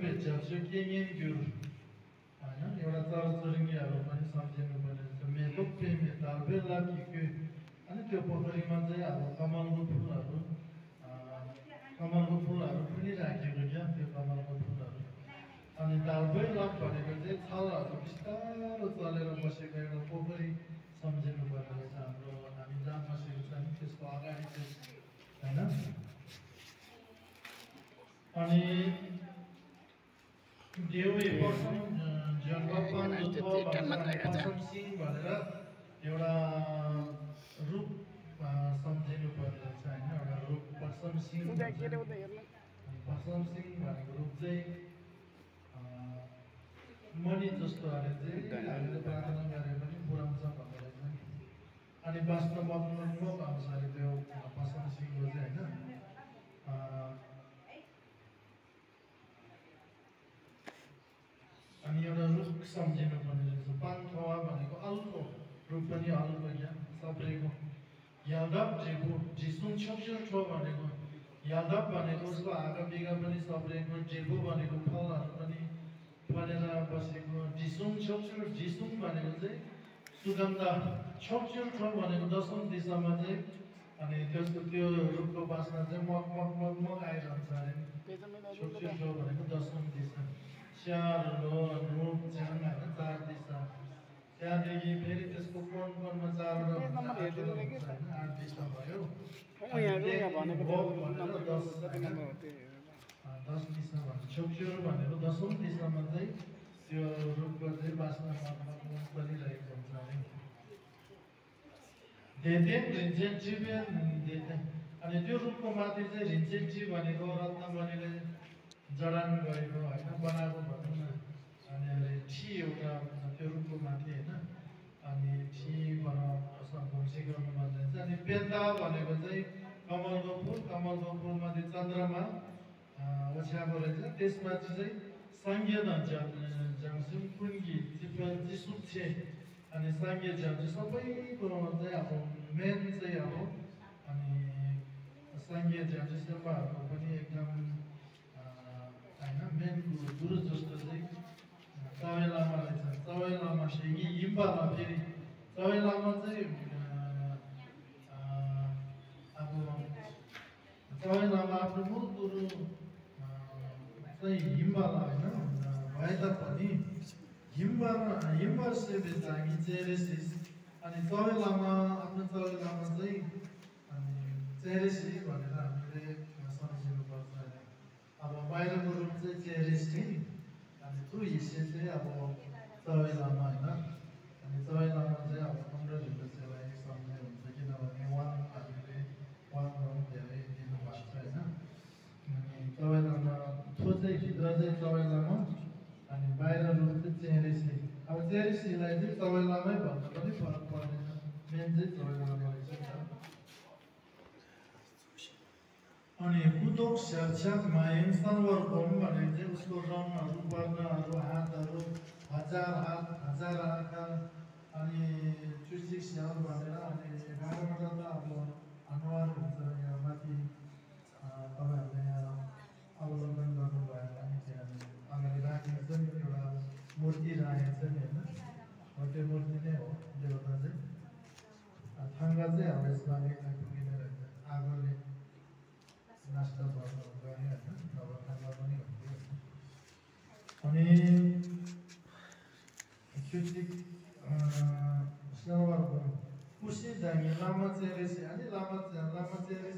भेट्छ केही gyur हैन एउटा चरचुरुङ्गीहरु पनि सम्झिनु पर्ने छ मेरो प्रेमी तालबेला कि अनि त्यो पोखरीमा चाहिँ अब कमलको फुलहरु फुलिराखेको क्या त्यो कमलको फुलहरु अनि तालबेला भनेको चाहिँ छलहरु बिस्तारो चलेर बसेको एउटा पोखरी सम्झिनु पर्ने रहेछ हाम्रो हामी जहाँ बसेको छ नि त्यसको अगाडि चाहिँ हैन अनि देउे पसम जगपन पसमसिंह भनेर एउटा रूप सम्झिनु पर्ने रहेछ हैन एउटा रूप पसमसिंह भनेको रूप चाहिँ मणि जस्तो अरे चाहिँ हामीले प्रार्थना गरे पनि पुराउँछ भन्ने रहेछ अनि वास्तवमा अनुसार त्यो पसमसिंहको चाहिँ हैन अनि एउटा रुख सम्झिनु पर्ने रहेछ पान्थवा भनेको अल्को रुख पनि अल्को यहाँ सबैको यादव जेबु जिसुन छोक्छौ ठो भनेको यादव भनेको उसको आगा बिगा पनि सबैको जेबु भनेको फलहरु पनि फलेर बसेको जिसुन छोक्छौ जिसुन भनेको चाहिँ सुगन्ध छोक्छौ ठो भनेको दशौं दिशामा चाहिँ अनि त्यसको त्यो रुखको बास्ना चाहिँ मग आइरहन्छ अरे छोक्छौ ठो भनेको दशौं दिशा स्यालो रूप ज्यान हैन चार दिशा त्यहाँदेखि फेरि त्यसको कोनमा चारवटा आठ दिशा भयो दश दिशा भन्छ छोक्छौर भनेको दशौं दिशामा चाहिँ त्यो रुखको चाहिँ बास्ना परिरहेको हुन्छ अनि त्यो रुखको माथि चाहिँ रिन्चेन्ची भनेको रत्नमणिले जडान गरेको हैन बनाएको भनौँ न अनि ठी एउटा त्यो रुखको माथि हैन अनि ठी बनाउन सिकाउनु भन्छ अनि पेन्ता भनेको चाहिँ कमलको फुल माथि चन्द्रमा ओछ्याएको रहेछ त्यसपछि चाहिँ संज्ञा जंसुम कुन्गी चिपल जिसुच्छे अनि संज्ञा जंसु सबैको चाहिँ अब मेन चाहिँ अब अनि संज्ञा जंसु सेवाहरुको पनि एकदम हैन मेन गुरु जस्तो चाहिँ चवे लामा रहेछ चवे लामा चाहिँ इम्बामा फेरि चवे लामा चाहिँ अब चवे लामा आफ्नो मूल गुरु चाहिँ हिम्बाला हैन भए तापनि हिम्बर सेवे चाहिँ चेरेसिस अनि चवे लामा आफ्नो चवे लामा चाहिँ अनि चेरेसिस भनेर हामीले सम्झिनु पर्छ अब बाहिरको रूप चाहिँ चेरिस थिए अनि त्यो हिस्से चाहिँ अब चवे लामा हैन अनि चवे लामा चाहिँ अब 15 भित्र चाहिँ सम्झे हुन्छ किनभने हामीले रङ धेरै दिनुभएको छ हैन अनि चवे लामा त्यो चाहिँ भित्र चाहिँ चवे लामा अनि बाहिर रूप चाहिँ चेरिसी अब चेरिसीलाई चाहिँ चवे लामै भन्दा पनि फरक पर्दैन मेन चाहिँ चवे लामा रहेछ अनि कुदोक स्याछ्याक मायन सनवर कोम भनेको चाहिँ उसको रङहरु वर्णहरु हातहरु हजार हात हजार आँखा अनि चुसिक स्याल भनेर अनि 11 वटा त अब अनुहार हुन्छ यहाँ माथि तपाईहरुले यहाँ अवलोकन गर्नुभयो भने त्यहाँ अगाडि राखेको छ नि एउटा मूर्ति राखेको छ नि हैन त्यो मूर्ति नै हो देवता चाहिँ थाङ्गा चाहिँ अब यसमा पुगिने रहेछ आगोले नष्ट गर्नु गरे हैन अब थाङ्गा पनि भन्थ्यो अनि चुचिक सनवर कुसी दामी लामा चेरेसी अनि लामा चेरेसी